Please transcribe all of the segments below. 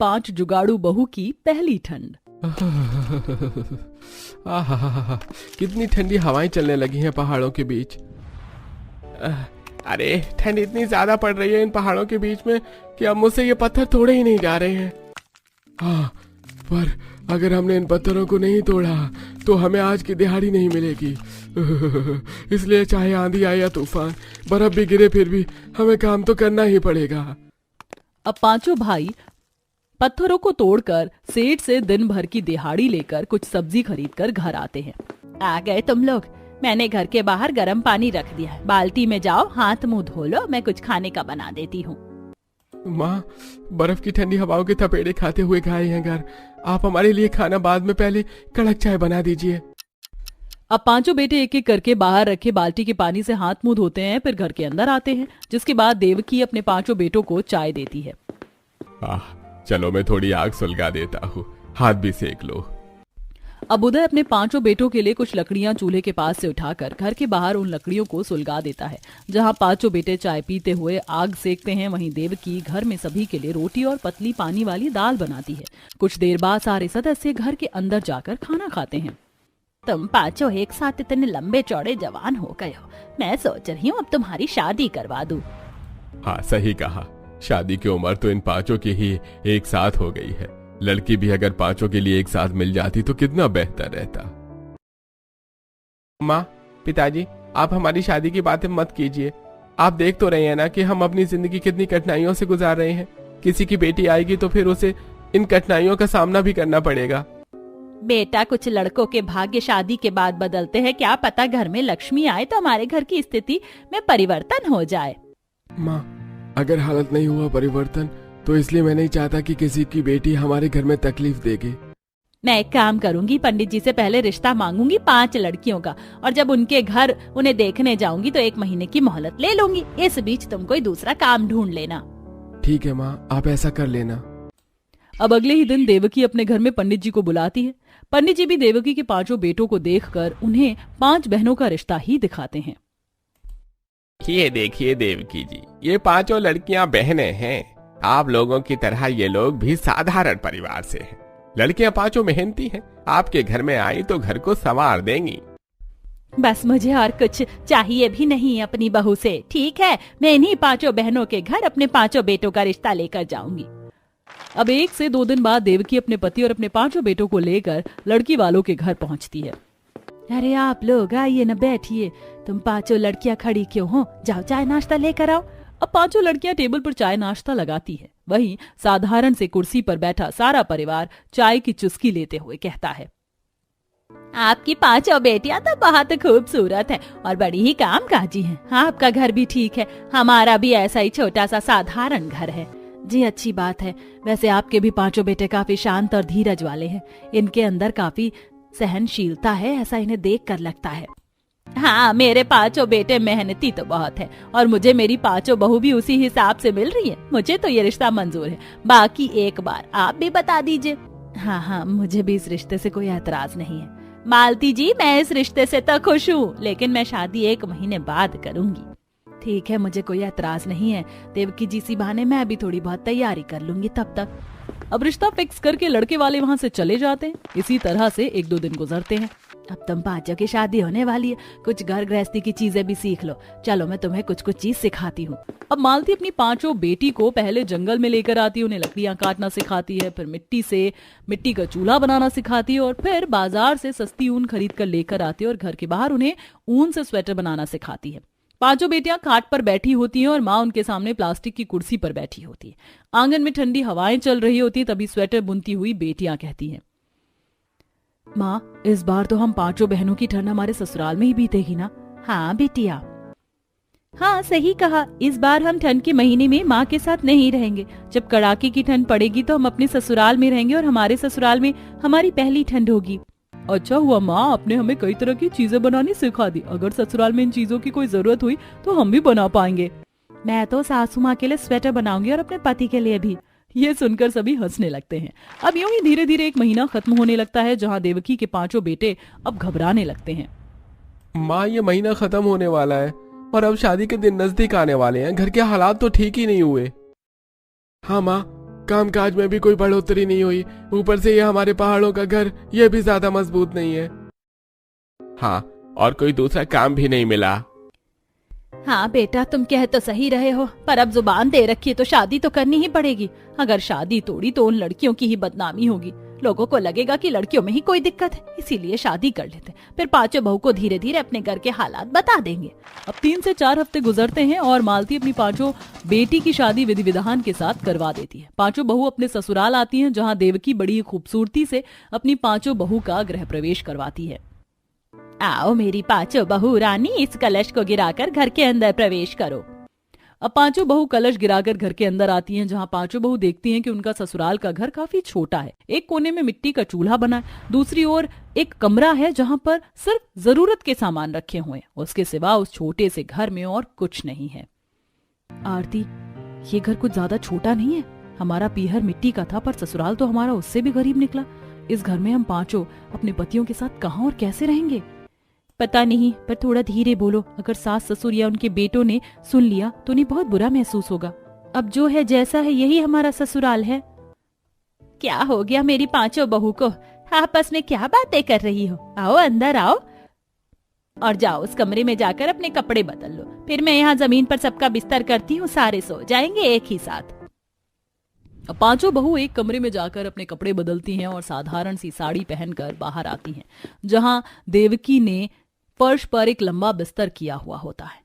5 जुगाड़ू बहू की पहली ठंड। आहा, कितनी ठंडी हवाएं चलने लगी हैं पहाड़ों के बीच। अरे ठंड इतनी ज्यादा पड़ रही है इन पहाड़ों के बीच में कि अब मुझसे ये पत्थर तोड़े ही नहीं जा रहे हैं। हाँ, पर अगर हमने इन पत्थरों को नहीं तोड़ा तो हमें आज की दिहाड़ी नहीं मिलेगी। इसलिए चाहे आंधी आए या तूफान, बर्फ भी गिरे, फिर भी हमें काम तो करना ही पड़ेगा। अब पांचों भाई पत्थरों को तोड़कर सेठ से दिन भर की दिहाड़ी लेकर कुछ सब्जी खरीदकर घर आते हैं। आ गए तुम लोग। मैंने घर के बाहर गर्म पानी रख दिया है, बाल्टी में जाओ, हाथ मुंह धो लो, मैं कुछ खाने का बना देती हूँ। माँ, बर्फ की ठंडी हवाओं के थपेड़े खाते हुए गए हैं घर। आप हमारे लिए खाना बाद में पहले कड़क चाय बना दीजिए। अब पांचों बेटे एक एक करके बाहर रखे बाल्टी के पानी से हाथ मुंह धोते हैं, फिर घर के अंदर आते हैं, जिसके बाद देवकी अपने पांचों बेटों को चाय देती है। चलो मैं थोड़ी आग सुलगा देता हूँ, हाथ भी सेक लो। अब उदय अपने पांचों बेटों के लिए कुछ लकड़ियां चूल्हे के पास से उठाकर घर के बाहर उन लकड़ियों को सुलगा देता है। जहां पांचों बेटे चाय पीते हुए आग सेकते हैं, वहीं देवकी घर में सभी के लिए रोटी और पतली पानी वाली दाल बनाती है। कुछ देर बाद सारे सदस्य घर के अंदर जाकर खाना खाते हैं। तुम पांचों एक साथ इतने लंबे चौड़े जवान हो गए हो, मैं सोच रही हूँ अब तुम्हारी शादी करवा दूं। हाँ, सही कहा। शादी की उम्र तो इन पांचों की ही एक साथ हो गई है। लड़की भी अगर पांचों के लिए एक साथ मिल जाती तो कितना बेहतर रहता। माँ, पिताजी, आप हमारी शादी की बातें मत कीजिए। आप देख तो रहे हैं ना कि हम अपनी जिंदगी कितनी कठिनाइयों से गुजार रहे हैं। किसी की बेटी आएगी तो फिर उसे इन कठिनाइयों का सामना भी करना पड़ेगा। बेटा, कुछ लड़कों के भाग्य शादी के बाद बदलते हैं, क्या पता घर में लक्ष्मी आए तो हमारे घर की स्थिति में परिवर्तन हो जाए। माँ, अगर हालत नहीं हुआ परिवर्तन तो इसलिए मैं नहीं चाहता कि किसी की बेटी हमारे घर में तकलीफ देगी। मैं एक काम करूंगी, पंडित जी से पहले रिश्ता मांगूंगी 5 लड़कियों का, और जब उनके घर उन्हें देखने जाऊंगी तो 1 महीने की मोहलत ले लूंगी। इस बीच तुम कोई दूसरा काम ढूंढ लेना। ठीक है माँ, आप ऐसा कर लेना। अब अगले ही दिन देवकी अपने घर में पंडित जी को बुलाती है। पंडित जी भी देवकी के पांचों बेटों को देखकर उन्हें 5 बहनों का रिश्ता ही दिखाते हैं। ये देखिए देवकी जी, ये पांचों लड़कियां बहनें हैं। आप लोगों की तरह ये लोग भी साधारण परिवार से हैं। लड़कियां पांचों मेहनती हैं। आपके घर में आई तो घर को संवार देंगी। बस मुझे और कुछ चाहिए भी नहीं अपनी बहू से। ठीक है, मैं इन्हीं 5 बहनों के घर अपने 5 बेटों का रिश्ता लेकर जाऊंगी। अब 1 से 2 दिन बाद देवकी अपने पति और अपने 5 बेटों को लेकर लड़की वालों के घर पहुंचती है। अरे आप लोग आइए न, बैठिए। तुम 5 लड़कियां खड़ी क्यों हो? जाओ चाय नाश्ता लेकर आओ। अब 5 लड़कियां टेबल पर चाय नाश्ता लगाती है। वहीं साधारण से कुर्सी पर बैठा सारा परिवार चाय की चुस्की लेते हुए कहता है, आपकी 5 बेटियां तो बहुत खूबसूरत हैं और बड़ी ही कामकाजी हैं। आपका घर भी ठीक है, हमारा भी ऐसा ही छोटा सा साधारण घर है। जी अच्छी बात है। वैसे आपके भी 5 बेटे काफी शांत और धीरज वाले हैं। इनके अंदर काफी सहनशीलता है, ऐसा इन्हें देख कर लगता है। हाँ, मेरे 5 बेटे मेहनती तो बहुत है और मुझे मेरी 5 बहू भी उसी हिसाब से मिल रही है। मुझे तो ये रिश्ता मंजूर है। बाकी एक बार आप भी बता दीजिए। हाँ, मुझे भी इस रिश्ते से कोई एतराज नहीं है। मालती जी, मैं इस रिश्ते से तो खुश हूँ, लेकिन मैं शादी 1 महीने बाद करूंगी। ठीक है, मुझे कोई एतराज नहीं है। देवकी जी सी बहाने मैं भी थोड़ी बहुत तैयारी कर लूंगी तब तक। अब रिश्ता फिक्स करके लड़के वाले वहाँ से चले जाते हैं। इसी तरह से 1-2 दिन गुजरते हैं। अब तुम 5 की शादी होने वाली है, कुछ घर गृहस्थी की चीजें भी सीख लो। चलो मैं तुम्हें कुछ चीज सिखाती हूँ। अब मालती अपनी 5 बेटी को पहले जंगल में लेकर आती है, उन्हें लकड़ियां काटना सिखाती है, फिर मिट्टी का चूल्हा बनाना सिखाती है और फिर बाजार से सस्ती ऊन खरीद कर लेकर आती है और घर के बाहर उन्हें ऊन से स्वेटर बनाना सिखाती है। 5 बेटियां खाट पर बैठी होती हैं और माँ उनके सामने प्लास्टिक की कुर्सी पर बैठी होती है। आंगन में ठंडी हवाएं चल रही होती है। तभी स्वेटर बुनती हुई बेटियां कहती हैं, माँ, इस बार तो हम 5 बहनों की ठंड हमारे ससुराल में ही बीतेगी ना? हाँ बिटिया, हाँ सही कहा। इस बार हम ठंड के महीने में माँ के साथ नहीं रहेंगे। जब कड़ाके की ठंड पड़ेगी तो हम अपने ससुराल में रहेंगे और हमारे ससुराल में हमारी पहली ठंड होगी। अच्छा हुआ माँ, आपने हमें कई तरह की चीजें बनानी सिखा दी। अगर ससुराल में इन चीजों की कोई जरूरत हुई तो हम भी बना पाएंगे। मैं तो सासू माँ के लिए स्वेटर बनाऊंगी और अपने पति के लिए भी। ये सुनकर सभी हंसने लगते हैं। अब यूं ही धीरे धीरे 1 महीना खत्म होने लगता है, जहाँ देवकी के 5 बेटे अब घबराने लगते हैं। माँ, ये महीना खत्म होने वाला है और अब शादी के दिन नजदीक आने वाले हैं। घर के हालात तो ठीक ही नहीं हुए। हाँ माँ, कामकाज में भी कोई बढ़ोतरी नहीं हुई, ऊपर से ये हमारे पहाड़ों का घर ये भी ज्यादा मजबूत नहीं है। हाँ, और कोई दूसरा काम भी नहीं मिला। हाँ बेटा, तुम कह तो सही रहे हो, पर अब जुबान दे रखी है तो शादी तो करनी ही पड़ेगी। अगर शादी तोड़ी तो उन लड़कियों की ही बदनामी होगी, लोगों को लगेगा कि लड़कियों में ही कोई दिक्कत है, इसीलिए शादी कर लेते, फिर पांचों बहू को धीरे धीरे अपने घर के हालात बता देंगे। अब 3 से 4 हफ्ते गुजरते हैं और मालती अपनी पांचों बेटी की शादी विधि विधान के साथ करवा देती है। पांचों बहू अपने ससुराल आती हैं, जहां देवकी बड़ी खूबसूरती से अपनी पांचों बहू का गृह प्रवेश करवाती है। आओ मेरी पांचों बहू रानी, इस कलश को गिराकर घर के अंदर प्रवेश करो। अब पांचों बहू कलश गिराकर घर के अंदर आती हैं, जहां पांचों बहू देखती हैं कि उनका ससुराल का घर काफी छोटा है। एक कोने में मिट्टी का चूल्हा बना है, दूसरी ओर एक कमरा है जहां पर सिर्फ जरूरत के सामान रखे हुए हैं, उसके सिवा उस छोटे से घर में और कुछ नहीं है। आरती, ये घर कुछ ज्यादा छोटा नहीं है। हमारा पीहर मिट्टी का था, पर ससुराल तो हमारा उससे भी गरीब निकला। इस घर में हम पांचों अपने पतियों के साथ कहां और कैसे रहेंगे? पता नहीं, पर थोड़ा धीरे बोलो, अगर सास ससुर या उनके बेटों ने सुन लिया तो उन्हें बहुत बुरा महसूस होगा। अब जो है जैसा है यही हमारा ससुराल है। क्या हो गया मेरी पांचों बहू को? आपस में क्या बातें कर रही हो? आओ अंदर आओ और जाओ उस कमरे में जाकर अपने कपड़े बदल लो, फिर मैं यहाँ जमीन पर सबका बिस्तर करती हूँ, सारे सो जाएंगे एक ही साथ। अब पांचों बहू एक कमरे में जाकर अपने कपड़े बदलती हैं और साधारण सी साड़ी पहनकर बाहर आती हैं, जहां देवकी ने फर्श पर एक लंबा बिस्तर किया हुआ होता है।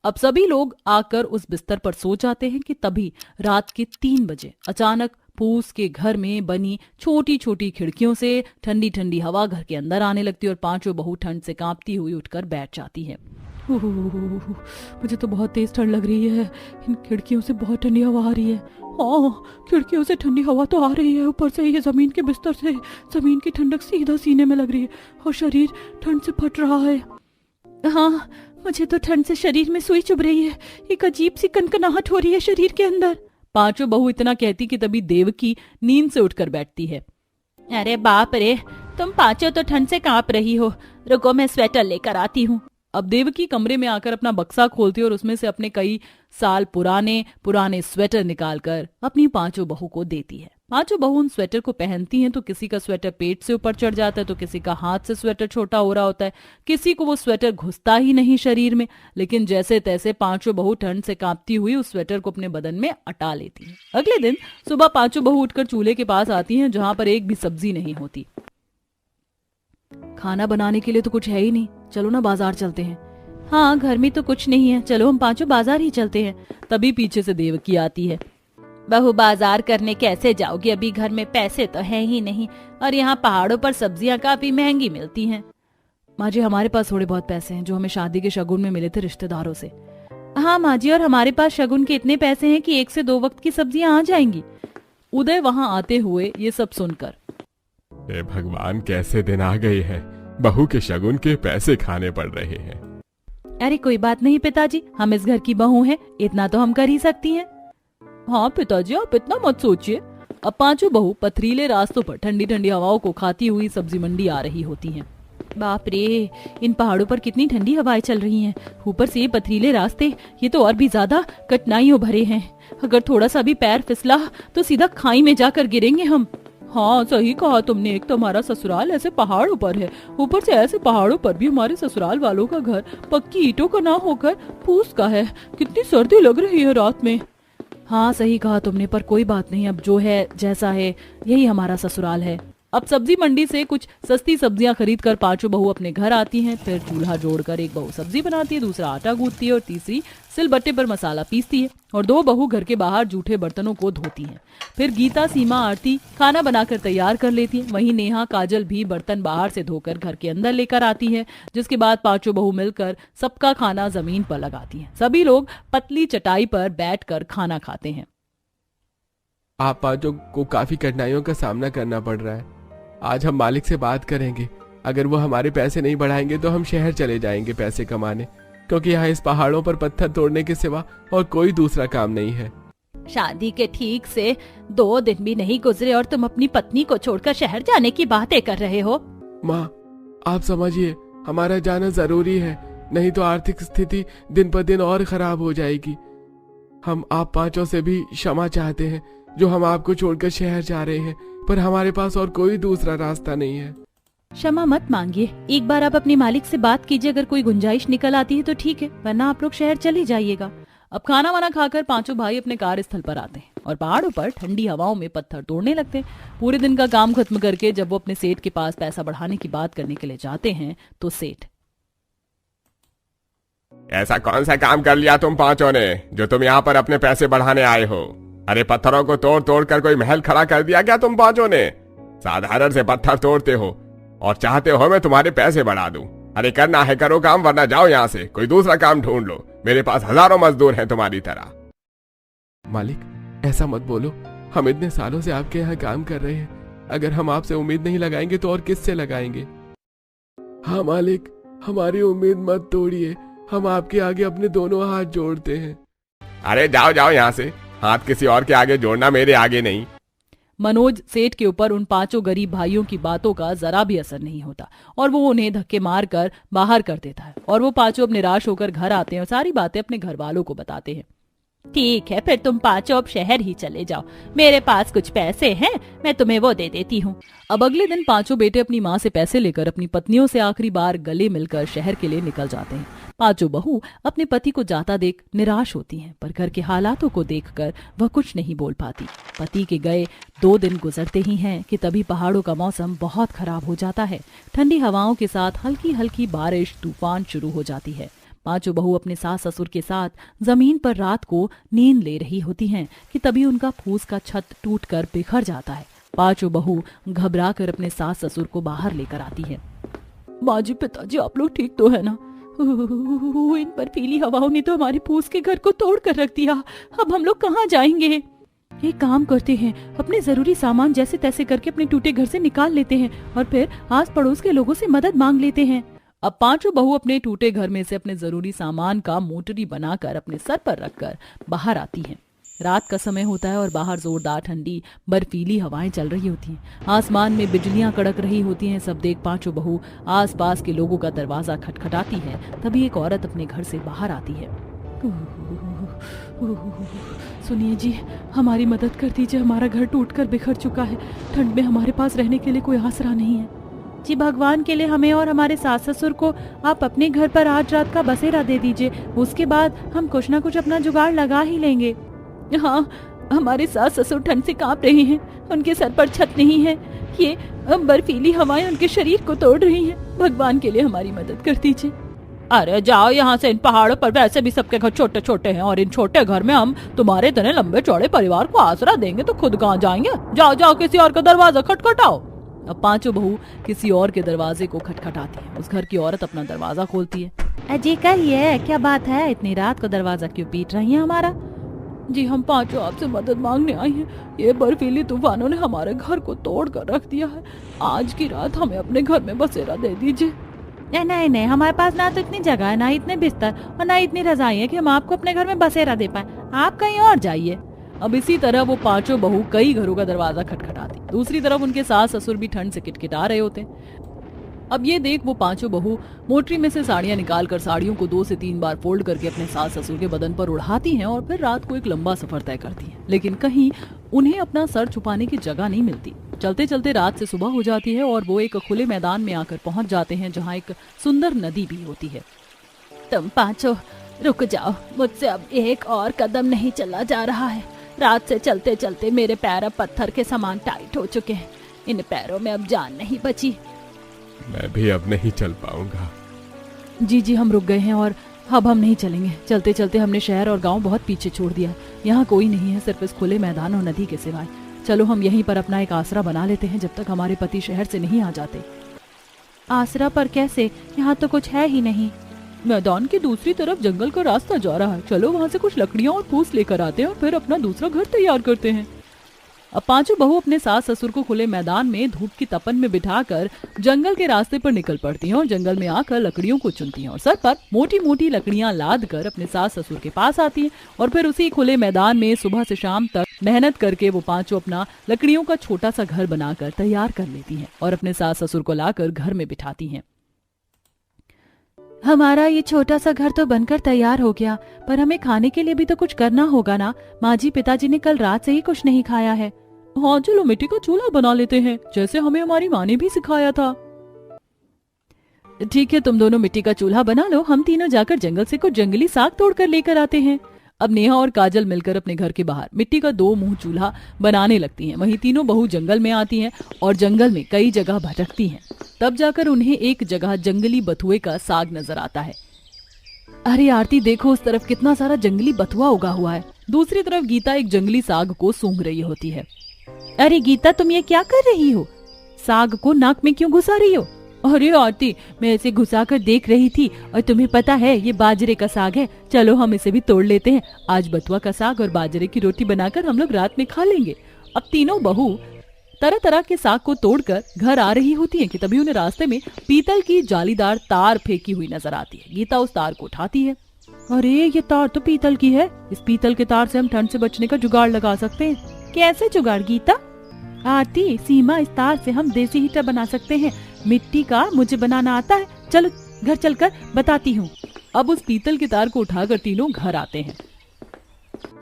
अब सभी लोग आकर उस बिस्तर पर सो जाते हैं कि तभी रात के 3 बजे अचानक फूस के घर में बनी छोटी छोटी खिड़कियों से ठंडी ठंडी हवा घर के अंदर आने लगती है और पांचों बहू ठंड से कांपती हुई उठकर बैठ जाती है। मुझे तो बहुत तेज ठंड लग रही है, इन खिड़कियों से बहुत ठंडी हवा आ रही है। हाँ, खिड़कियों से ठंडी हवा तो आ रही है, ऊपर से ये जमीन के बिस्तर से जमीन की ठंडक सीधा सीने में लग रही है और शरीर ठंड से फट रहा है। हाँ, मुझे तो ठंड से शरीर में सुई चुभ रही है, एक अजीब सी कनकनाहट हो रही है शरीर के अंदर। पांचों बहू इतना कहती कि तभी देवकी नींद से उठकर बैठती है। अरे बाप रे, तुम पांचों तो ठंड से कांप रही हो, रुको मैं स्वेटर लेकर आती हूँ। अब देवकी कमरे में आकर अपना बक्सा खोलती है और उसमें से अपने कई साल पुराने स्वेटर निकालकर अपनी पांचों बहू को देती है। पांचों बहू उन स्वेटर को पहनती हैं तो किसी का स्वेटर पेट से ऊपर चढ़ जाता है, तो किसी का हाथ से स्वेटर छोटा हो रहा होता है, किसी को वो स्वेटर घुसता ही नहीं शरीर में। लेकिन जैसे तैसे पांचों बहू ठंड से कांपती हुई उस स्वेटर को अपने बदन में अटा लेती है। अगले दिन सुबह पांचों बहू उठकर चूल्हे के पास आती हैं, जहां पर एक भी सब्जी नहीं होती। खाना बनाने के लिए तो कुछ है ही नहीं, चलो ना बाजार चलते हैं। हाँ, घर में तो कुछ नहीं है, चलो हम पांचों बाजार ही चलते हैं। तभी पीछे से देवकी आती है। बहू, बाजार करने कैसे जाओगी? अभी घर में पैसे तो है ही नहीं, और यहाँ पहाड़ों पर सब्जियाँ काफी महंगी मिलती हैं। माँ जी, हमारे पास थोड़े बहुत पैसे हैं जो हमें शादी के शगुन में मिले थे रिश्तेदारों से। हाँ माँ जी, और हमारे पास शगुन के इतने पैसे हैं कि 1 से 2 वक्त की सब्जियाँ आ जाएंगी। उदय वहाँ आते हुए ये सब सुनकर, हे भगवान, कैसे दिन आ गए हैं, बहू के शगुन के पैसे खाने पड़ रहे हैं। अरे कोई बात नहीं पिताजी, हम इस घर की बहू हैं, इतना तो हम कर ही सकती हैं। हाँ पिताजी, आप इतना मत सोचिए। अब पांचों बहू पथरीले रास्तों पर ठंडी ठंडी हवाओं को खाती हुई सब्जी मंडी आ रही होती हैं। बाप रे, इन पहाड़ों पर कितनी ठंडी हवाएं चल रही हैं, ऊपर से ये पथरीले रास्ते, ये तो और भी ज्यादा कठिनाइयों भरे हैं। अगर थोड़ा सा भी पैर फिसला तो सीधा खाई में जाकर गिरेंगे हम। हाँ, सही कहा तुमने, एक तो हमारा ससुराल ऐसे पहाड़ों पर है, ऊपर से ऐसे पहाड़ों पर भी हमारे ससुराल वालों का घर पक्की ईंटों का ना होकर फूस का है। कितनी सर्दी लग रही है रात में। हाँ, सही कहा तुमने, पर कोई बात नहीं, अब जो है जैसा है यही हमारा ससुराल है। अब सब्जी मंडी से कुछ सस्ती सब्जियां खरीद कर पांचों बहू अपने घर आती हैं। फिर चूल्हा जोड़कर एक बहू सब्जी बनाती है, दूसरा आटा गूंथती है और तीसरी सिलबट्टे पर मसाला पीसती है, और 2 बहू घर के बाहर जूठे बर्तनों को धोती हैं। फिर गीता, सीमा, आरती खाना बनाकर तैयार कर लेती है। वहीं नेहा, काजल भी बर्तन बाहर से धोकर घर के अंदर लेकर आती है, जिसके बाद पांचों बहू मिलकर सबका खाना जमीन पर लगाती हैं। सभी लोग पतली चटाई पर बैठकर खाना खाते हैं। आप पांचों को काफी कठिनाइयों का सामना करना पड़ रहा है। आज हम मालिक से बात करेंगे, अगर वो हमारे पैसे नहीं बढ़ाएंगे तो हम शहर चले जाएंगे पैसे कमाने, क्योंकि यहाँ इस पहाड़ों पर पत्थर तोड़ने के सिवा और कोई दूसरा काम नहीं है। शादी के ठीक से 2 दिन भी नहीं गुजरे और तुम अपनी पत्नी को छोड़कर शहर जाने की बातें कर रहे हो। माँ, आप समझिए, हमारा जाना जरूरी है, नहीं तो आर्थिक स्थिति दिन पर दिन और खराब हो जाएगी। हम आप पांचों से भी क्षमा चाहते हैं जो हम आपको छोड़कर शहर जा रहे हैं, पर हमारे पास और कोई दूसरा रास्ता नहीं है। क्षमा मत मांगिए, एक बार आप अपने मालिक से बात कीजिए, अगर कोई गुंजाइश निकल आती है तो ठीक है, वरना आप लोग शहर चले जाइएगा। अब खाना वाना खाकर पांचों भाई अपने कार्यस्थल पर आते हैं और पहाड़ों पर ठंडी हवाओं में पत्थर तोड़ने लगते हैं। पूरे दिन का काम खत्म करके जब वो अपने सेठ के पास पैसा बढ़ाने की बात करने के लिए जाते हैं तो सेठ, ऐसा कौन सा काम कर लिया तुम पांचों ने जो तुम यहाँ पर अपने पैसे बढ़ाने आए हो? अरे पत्थरों को तोड़ तोड़ कर कोई महल खड़ा कर दिया क्या तुम पांचों ने? साधारण से पत्थर तोड़ते हो और चाहते हो मैं तुम्हारे पैसे बढ़ा दूं। अरे करना है करो काम, वरना जाओ यहाँ से, कोई दूसरा काम ढूंढ लो। मेरे पास हजारों मजदूर हैं तुम्हारी तरह। मालिक ऐसा मत बोलो, हम इतने सालों से आपके यहाँ काम कर रहे हैं, अगर हम आपसे उम्मीद नहीं लगाएंगे तो और किससे लगाएंगे? हाँ मालिक, हमारी उम्मीद मत तोड़िए, हम आपके आगे अपने दोनों हाथ जोड़ते हैं। अरे जाओ जाओ यहाँ से, हाथ किसी और के आगे जोड़ना, मेरे आगे नहीं। मनोज सेठ के ऊपर उन पांचों गरीब भाइयों की बातों का जरा भी असर नहीं होता और वो उन्हें धक्के मार कर बाहर कर देता है और वो पांचों अब निराश होकर घर आते हैं और सारी बातें अपने घर वालों को बताते हैं। ठीक है, फिर तुम पांचों अब शहर ही चले जाओ, मेरे पास कुछ पैसे हैं, मैं तुम्हें वो दे देती हूँ। अब अगले दिन पांचों बेटे अपनी माँ से पैसे लेकर अपनी पत्नियों से आखिरी बार गले मिलकर शहर के लिए निकल जाते हैं। पांचों बहू अपने पति को जाता देख निराश होती हैं, पर घर के हालातों को देखकर वह कुछ नहीं बोल पाती। पति के गए 2 दिन गुजरते ही हैं कि तभी पहाड़ों का मौसम बहुत खराब हो जाता है। ठंडी हवाओं के साथ हल्की हल्की बारिश तूफान शुरू हो जाती है। पांचों बहू अपने सास ससुर के साथ जमीन पर रात को नींद ले रही होती हैं कि तभी उनका फूस का छत टूटकर बिखर जाता है। पांचों बहू घबराकर अपने सास ससुर को बाहर लेकर आती है। माँ जी, पिताजी, आप लोग ठीक तो है ना? इन बर्फीली हवाओं ने तो हमारे फूस के घर को तोड़ कर रख दिया, अब हम लोग कहाँ जाएंगे? एक काम करते हैं, अपने जरूरी सामान जैसे तैसे करके अपने टूटे घर से निकाल लेते हैं और फिर आस पड़ोस के लोगों से मदद मांग लेते हैं। अब पांचों बहू अपने टूटे घर में से अपने जरूरी सामान का मोटरी बनाकर अपने सर पर रखकर बाहर आती हैं। रात का समय होता है और बाहर जोरदार ठंडी बर्फीली हवाएं चल रही होती हैं। आसमान में बिजलियां कड़क रही होती हैं। सब देख पांचों बहू आसपास के लोगों का दरवाजा खटखटाती है। तभी एक औरत अपने घर से बाहर आती है। सुनिए जी, हमारी मदद कर दीजिए, हमारा घर टूटकर बिखर चुका है, ठंड में हमारे पास रहने के लिए कोई आसरा नहीं है। जी, भगवान के लिए हमें और हमारे सास ससुर को आप अपने घर पर आज रात का बसेरा दे दीजिए, उसके बाद हम कुछ ना कुछ अपना जुगाड़ लगा ही लेंगे। हाँ, हमारे सास ससुर ठंड से कांप रहे हैं, उनके सर पर छत नहीं है, ये बर्फीली हवाएं उनके शरीर को तोड़ रही हैं। भगवान के लिए हमारी मदद कर दीजिए। अरे जाओ यहाँ से, इन पहाड़ों पर वैसे भी सबके घर छोटे छोटे हैं और इन छोटे घर में हम तुम्हारे तरह लंबे चौड़े परिवार को आसरा देंगे तो खुद कहाँ जाएंगे? जाओ जाओ, किसी और का दरवाजा खटखटाओ। अब पांचों बहू किसी और के दरवाजे को खटखटाती है। उस घर की औरत अपना दरवाजा खोलती है। अजय, कहिए क्या बात है, इतनी रात को दरवाजा क्यों पीट रही है हमारा? जी, हम पांचों आपसे मदद मांगने आई हैं। ये बर्फीली तूफानों ने हमारे घर को तोड़ कर रख दिया है। आज की रात हमें अपने घर में बसेरा दे दीजिए। नहीं नहीं, हमारे पास ना तो इतनी जगह है, ना इतने बिस्तर और ना इतनी रजाई है कि हम आपको अपने घर में बसेरा दे पाए। आप कहीं और जाइए। अब इसी तरह वो पांचों बहू कई घरों का दरवाजा खटखटाती। दूसरी तरफ उनके सास ससुर भी ठंड से किटकिटा रहे होते। अब ये देख वो पांचों बहू मोटरी में से साड़ियां निकालकर साड़ियों को 2 से 3 बार फोल्ड करके अपने सास ससुर के बदन पर उड़ाती हैं और फिर रात को एक लंबा सफर तय करती हैं। लेकिन कहीं उन्हें अपना सर छुपाने की जगह नहीं मिलती। चलते चलते रात से सुबह हो जाती है और वो एक खुले मैदान में आकर पहुंच जाते हैं जहाँ एक सुंदर नदी भी होती है। तुम पांचों रुक जाओ, मुझसे अब एक और कदम नहीं चला जा रहा है। रात से चलते चलते मेरे पैर अब पत्थर के समान टाइट हो चुके हैं, इन पैरों में अब जान नहीं बची। मैं भी अब नहीं चल पाऊंगा। जी, हम रुक गए हैं और अब हम नहीं चलेंगे। चलते चलते हमने शहर और गांव बहुत पीछे छोड़ दिया है। यहाँ कोई नहीं है सिर्फ इस खुले मैदान और नदी के सिवाय। चलो हम यहीं पर अपना एक आसरा बना लेते हैं जब तक हमारे पति शहर से नहीं आ जाते। आसरा पर कैसे? यहाँ तो कुछ है ही नहीं। मैदान की दूसरी तरफ जंगल का रास्ता जा रहा है, चलो वहाँ से कुछ लकड़ियाँ और फूस लेकर आते हैं और फिर अपना दूसरा घर तैयार करते हैं। अब पांचों बहू अपने सास ससुर को खुले मैदान में धूप की तपन में बिठाकर जंगल के रास्ते पर निकल पड़ती हैं और जंगल में आकर लकड़ियों को चुनती हैं और सर पर मोटी मोटी लकड़ियां लाद कर अपने सास ससुर के पास आती हैं और फिर उसी खुले मैदान में सुबह से शाम तक मेहनत करके वो पांचों अपना लकड़ियों का छोटा सा घर बनाकर तैयार कर लेती हैं और अपने सास ससुर को लाकर घर में बिठाती हैं। हमारा ये छोटा सा घर तो बनकर तैयार हो गया, पर हमें खाने के लिए भी तो कुछ करना होगा ना। माँ जी, पिताजी ने कल रात से ही कुछ नहीं खाया है। हाँ चलो मिट्टी का चूल्हा बना लेते हैं, जैसे हमें हमारी माँ ने भी सिखाया था। ठीक है, तुम दोनों मिट्टी का चूल्हा बना लो, हम तीनों जाकर जंगल से कुछ जंगली साग तोड़कर लेकर आते हैं। अब नेहा और काजल मिलकर अपने घर के बाहर मिट्टी का 2 मुंह चूल्हा बनाने लगती हैं। वहीं तीनों बहू जंगल में आती हैं और जंगल में कई जगह भटकती हैं। तब जाकर उन्हें एक जगह जंगली बथुए का साग नजर आता है। अरे आरती, देखो उस तरफ कितना सारा जंगली बथुआ उगा हुआ है। दूसरी तरफ गीता एक जंगली साग को सूंघ रही होती है। अरे गीता, तुम ये क्या कर रही हो? साग को नाक में क्यों घुसा रही हो? अरे आरती, मैं इसे घुसाकर देख रही थी और तुम्हें पता है ये बाजरे का साग है। चलो हम इसे भी तोड़ लेते हैं। आज बथुआ का साग और बाजरे की रोटी बनाकर हम लोग रात में खा लेंगे। अब तीनों बहू तरह तरह के साग को तोड़कर घर आ रही होती हैं कि तभी उन्हें रास्ते में पीतल की जालीदार तार फेंकी हुई नजर आती है। गीता उस तार को उठाती है। अरे ये तार तो पीतल की है। इस पीतल के तार से हम ठंड से बचने का जुगाड़ लगा सकते हैं। कैसे जुगाड़ गीता? आरती, सीमा, इस तार से हम देसी हीटर बना सकते हैं। मिट्टी का मुझे बनाना आता है। चलो घर चलकर बताती हूँ। अब उस पीतल के तार को उठाकर तीनों घर आते हैं।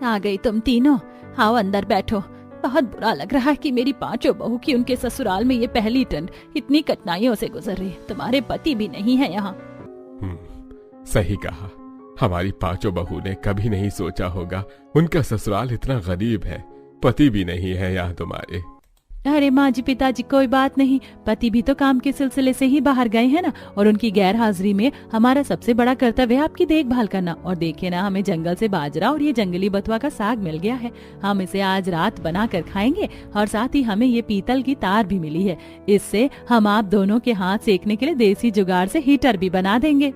आ गई तुम तीनों, आओ अंदर बैठो। बहुत बुरा लग रहा है कि मेरी 5 बहू की उनके ससुराल में ये पहली ठंड इतनी कठिनाइयों से गुजर रही है। तुम्हारे पति भी नहीं है यहाँ। सही कहा। हमारी 5 बहू ने कभी नहीं सोचा होगा उनका ससुराल इतना गरीब है। पति भी नहीं है यहाँ तुम्हारे। अरे माँ जी, पिताजी, कोई बात नहीं। पति भी तो काम के सिलसिले से ही बाहर गए हैं ना, और उनकी गैर हाजिरी में हमारा सबसे बड़ा कर्तव्य है आपकी देखभाल करना। और देखिए ना, हमें जंगल से बाजरा और ये जंगली बथुआ का साग मिल गया है। हम इसे आज रात बना कर खाएंगे और साथ ही हमें ये पीतल की तार भी मिली है। इससे हम आप दोनों के हाथ सेकने के लिए देसी जुगाड़ से हीटर भी बना देंगे।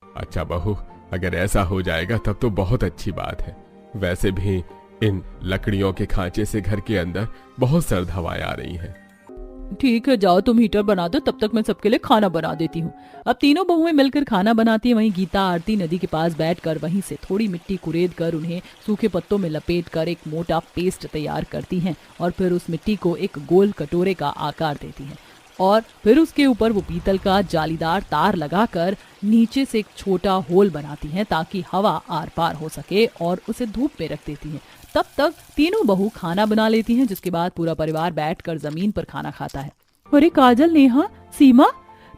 अच्छा बहू, अगर ऐसा हो जाएगा तब तो बहुत अच्छी बात है। वैसे भी इन लकड़ियों के खांचे से घर के अंदर बहुत सर्द हवाएं आ रही हैं। ठीक है, जाओ तुम हीटर बना दो, तब तक मैं सबके लिए खाना बना देती हूँ। अब तीनों बहुएं मिलकर खाना बनाती है। वहीं गीता आरती नदी के पास बैठकर वहीं से थोड़ी मिट्टी कुरेद कर उन्हें सूखे पत्तों में लपेटकर एक मोटा पेस्ट तैयार करती हैं और फिर उस मिट्टी को एक गोल कटोरे का आकार देती हैं और फिर उसके ऊपर वो पीतल का जालीदार तार लगाकर नीचे से एक छोटा होल बनाती हैं ताकि हवा आर पार हो सके और उसे धूप में रख देती हैं। तब तक तीनों बहू खाना बना लेती हैं, जिसके बाद पूरा परिवार बैठकर जमीन पर खाना खाता है। अरे काजल, नेहा, सीमा,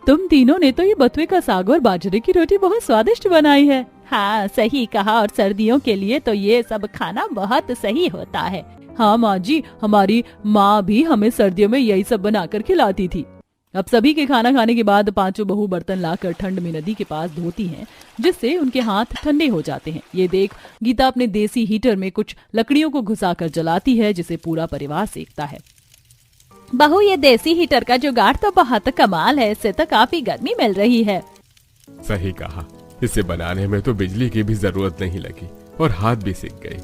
तुम तीनों ने तो ये बथुए का साग और बाजरे की रोटी बहुत स्वादिष्ट बनाई है। हाँ सही कहा, और सर्दियों के लिए तो ये सब खाना बहुत सही होता है। हाँ माँ जी, हमारी माँ भी हमें सर्दियों में यही सब बनाकर खिलाती थी। अब सभी के खाना खाने के बाद 5 बहू बर्तन लाकर ठंड में नदी के पास धोती हैं, जिससे उनके हाथ ठंडे हो जाते हैं। ये देख गीता अपने देसी हीटर में कुछ लकड़ियों को घुसाकर जलाती है, जिसे पूरा परिवार सेकता है। बहू, ये देसी हीटर का जुगाड़ तो बहुत कमाल है। इससे तो काफी गर्मी मिल रही है। सही कहा, इसे बनाने में तो बिजली की भी जरूरत नहीं लगी और हाथ भी सिक गए।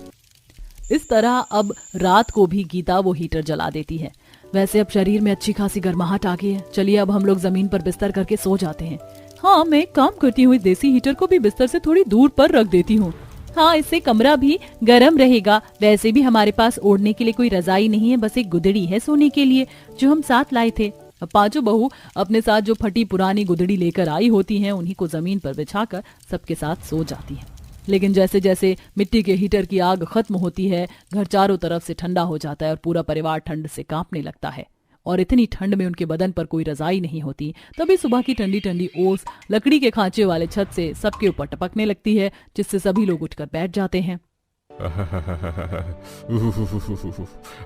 इस तरह अब रात को भी गीता वो हीटर जला देती है। वैसे अब शरीर में अच्छी खासी गर्माहट आ गई है। चलिए अब हम लोग जमीन पर बिस्तर करके सो जाते हैं। हाँ, मैं काम करती हूँ, देसी हीटर को भी बिस्तर से थोड़ी दूर पर रख देती हूँ। हाँ, इससे कमरा भी गर्म रहेगा। वैसे भी हमारे पास ओढ़ने के लिए कोई रजाई नहीं है, बस एक गुदड़ी है सोने के लिए, जो हम साथ लाए थे। अब 5 बहू अपने साथ जो फटी पुरानी गुदड़ी लेकर आई होती हैं, उन्हीं को जमीन पर बिछाकर सबके साथ सो जाती हैं। लेकिन जैसे जैसे मिट्टी के हीटर की आग खत्म होती है, घर चारों तरफ से ठंडा हो जाता है और पूरा परिवार ठंड से कांपने लगता है। और इतनी ठंड में उनके बदन पर कोई रजाई नहीं होती। तभी सुबह की ठंडी ठंडी ओस लकड़ी के खांचे वाले छत से सबके ऊपर टपकने लगती है, जिससे सभी लोग उठकर बैठ जाते हैं।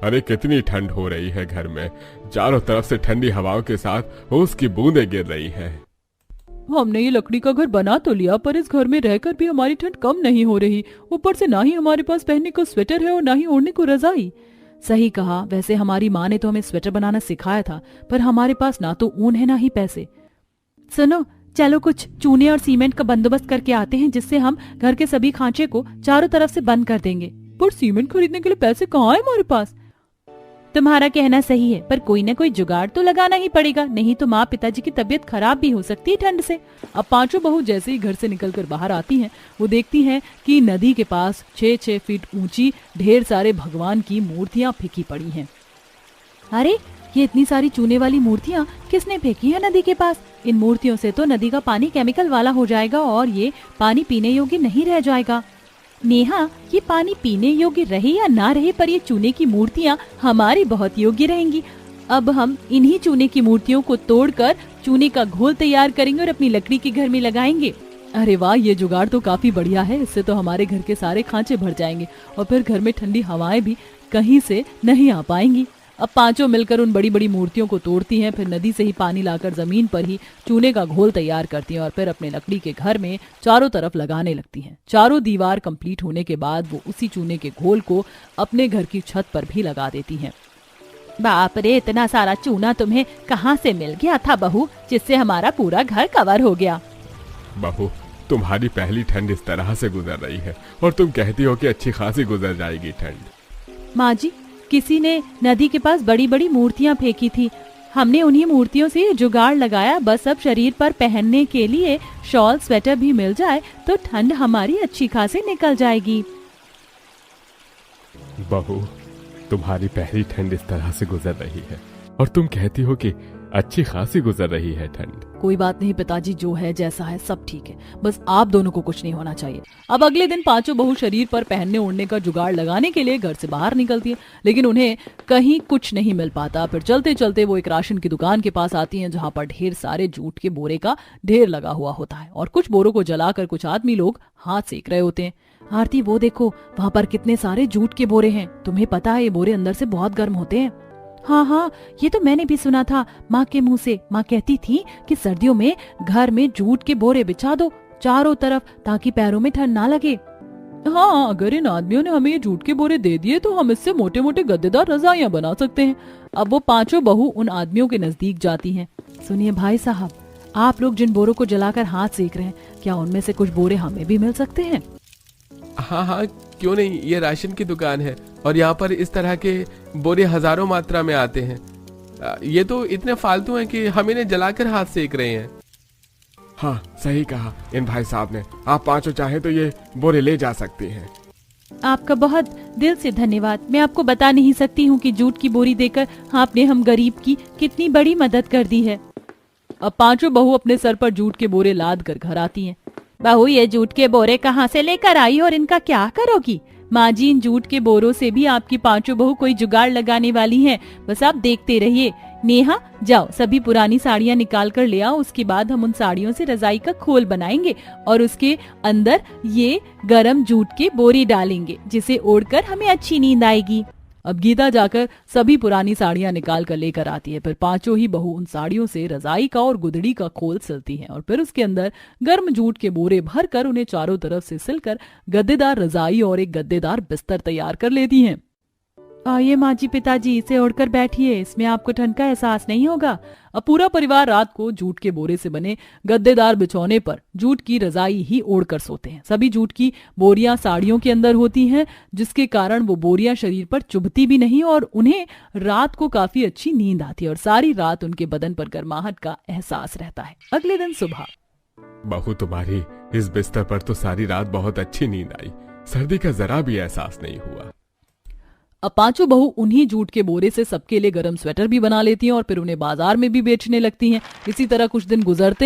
अरे कितनी ठंड हो रही है घर में। चारों तरफ से ठंडी हवाओं के साथ ओस की बूंदें गिर रही हैं। हमने ये लकड़ी का घर बना तो लिया, पर इस घर में रहकर भी हमारी ठंड कम नहीं हो रही। ऊपर से ना ही हमारे पास पहनने को स्वेटर है और ना ही ओढ़ने को रजाई। सही कहा, वैसे हमारी माँ ने तो हमें स्वेटर बनाना सिखाया था, पर हमारे पास ना तो ऊन है ना ही पैसे। सुनो, चलो कुछ चूने और सीमेंट का बंदोबस्त करके आते हैं, जिससे हम घर के सभी खांचे को चारों तरफ से बंद कर देंगे। पर सीमेंट खरीदने के लिए पैसे कहाँ है हमारे पास? तुम्हारा कहना सही है, पर कोई न कोई जुगाड़ तो लगाना ही पड़ेगा, नहीं तो माँ पिताजी की तबीयत खराब भी हो सकती है ठंड से। अब 5 बहू जैसे ही घर से निकलकर बाहर आती हैं, वो देखती हैं कि नदी के पास 6-6 फीट ऊंची ढेर सारे भगवान की मूर्तियां फेंकी पड़ी हैं। अरे ये इतनी सारी चूने वाली मूर्तियाँ किसने फेंकी है नदी के पास? इन मूर्तियों से तो नदी का पानी केमिकल वाला हो जाएगा और ये पानी पीने योग्य नहीं रह जाएगा। नेहा, ये पानी पीने योग्य रहे या ना रहे, पर ये चूने की मूर्तियाँ हमारी बहुत योग्य रहेंगी। अब हम इन्हीं चूने की मूर्तियों को तोड़कर चूने का घोल तैयार करेंगे और अपनी लकड़ी के घर में लगाएंगे। अरे वाह, ये जुगाड़ तो काफी बढ़िया है। इससे तो हमारे घर के सारे खांचे भर जाएंगे और फिर घर में ठंडी हवाएं भी कहीं से नहीं आ पाएंगी। अब पांचों मिलकर उन बड़ी बड़ी मूर्तियों को तोड़ती हैं, फिर नदी से ही पानी लाकर जमीन पर ही चूने का घोल तैयार करती हैं और फिर अपने लकड़ी के घर में चारों तरफ लगाने लगती हैं। चारों दीवार कंप्लीट होने के बाद वो उसी चूने के घोल को अपने घर की छत पर भी लगा देती हैं। बाप रे, इतना सारा चूना तुम्हें कहाँ से मिल गया था बहू, जिससे हमारा पूरा घर कवर हो गया? बहू, तुम्हारी पहली ठंड इस तरह से गुजर रही है और तुम कहती हो कि अच्छी खासी गुजर जाएगी ठंड। माँ जी, किसी ने नदी के पास बड़ी बड़ी मूर्तियाँ फेंकी थी। हमने उन्हीं मूर्तियों से जुगाड़ लगाया। बस अब शरीर पर पहनने के लिए शॉल स्वेटर भी मिल जाए तो ठंड हमारी अच्छी खासी निकल जाएगी। बहू, तुम्हारी पहली ठंड इस तरह से गुजर रही है और तुम कहती हो कि अच्छी खासी गुजर रही है ठंड। कोई बात नहीं पिताजी, जो है जैसा है सब ठीक है, बस आप दोनों को कुछ नहीं होना चाहिए। अब अगले दिन पांचों बहू शरीर पर पहनने ओढ़ने का जुगाड़ लगाने के लिए घर से बाहर निकलती है, लेकिन उन्हें कहीं कुछ नहीं मिल पाता। फिर चलते चलते वो एक राशन की दुकान के पास आती हैं, जहां पर ढेर सारे जूट के बोरे का ढेर लगा हुआ होता है और कुछ बोरों को जलाकर कुछ आदमी लोग हाथ सेक रहे होते हैं। आरती, वो देखो, वहाँ पर कितने सारे जूट के बोरे हैं। तुम्हें पता है ये बोरे अंदर से बहुत गर्म होते हैं। हाँ हाँ, ये तो मैंने भी सुना था माँ के मुंह से। माँ कहती थी कि सर्दियों में घर में जूट के बोरे बिछा दो चारों तरफ, ताकि पैरों में ठंड ना लगे। हाँ, अगर इन आदमियों ने हमें ये जूट के बोरे दे दिए तो हम इससे मोटे मोटे गद्देदार रजाइयां बना सकते हैं। अब वो पांचों बहू उन आदमियों के नजदीक जाती हैं। सुनिए भाई साहब, आप लोग जिन बोरों को जलाकर हाथ सेक रहे हैं, क्या उनमें से कुछ बोरे हमें भी मिल सकते हैं? हाँ हाँ, क्यों नहीं। ये राशन की दुकान है और यहाँ पर इस तरह के बोरे हजारों मात्रा में आते हैं। ये तो इतने फालतू हैं कि हम इन्हें जलाकर हाथ सेक रहे हैं। हाँ, सही कहा इन भाई साहब ने। आप पांचों चाहे तो ये बोरे ले जा सकते हैं। आपका बहुत दिल से धन्यवाद। मैं आपको बता नहीं सकती हूँ कि जूट की बोरी देकर आपने हम गरीब की कितनी बड़ी मदद कर दी है। अब पांचों बहू अपने सर पर जूट के बोरे लाद कर घर आती हैं। बहू, ये जूट के बोरे कहाँ से लेकर आई और इनका क्या करोगी? माँ जी, इन जूट के बोरों से भी आपकी पांचों बहू कोई जुगाड़ लगाने वाली हैं। बस आप देखते रहिए। नेहा, जाओ सभी पुरानी साड़ियाँ निकाल कर ले आओ। उसके बाद हम उन साड़ियों से रजाई का खोल बनाएंगे और उसके अंदर ये गरम जूट के बोरी डालेंगे, जिसे ओढ़कर हमें अच्छी नींद आएगी। अब गीता जाकर सभी पुरानी साड़ियां निकाल कर लेकर आती है। फिर पांचों ही बहू उन साड़ियों से रजाई का और गुदड़ी का खोल सिलती हैं और फिर उसके अंदर गर्म जूट के बोरे भरकर उन्हें चारों तरफ से सिलकर गद्देदार रजाई और एक गद्देदार बिस्तर तैयार कर लेती हैं। आइए माँ जी, पिताजी, इसे ओढ़कर बैठिए, इसमें आपको ठंड का एहसास नहीं होगा। अब पूरा परिवार रात को जूट के बोरे से बने गद्देदार बिछौने पर जूट की रजाई ही ओढ़कर सोते हैं। सभी जूट की बोरियां साड़ियों के अंदर होती हैं, जिसके कारण वो बोरियां शरीर पर चुभती भी नहीं और उन्हें रात को काफी अच्छी नींद आती है और सारी रात उनके बदन पर गर्माहट का एहसास रहता है। अगले दिन सुबह, बहू, तुम्हारी इस बिस्तर पर तो सारी रात बहुत अच्छी नींद आई। सर्दी का जरा भी एहसास नहीं हुआ। अब पांचों बहू उन्हीं जूट के बोरे से सबके लिए गर्म स्वेटर भी बना लेती हैं और फिर उन्हें बाजार में भी बेचने लगती हैं। इसी तरह कुछ दिन गुजरते हैं।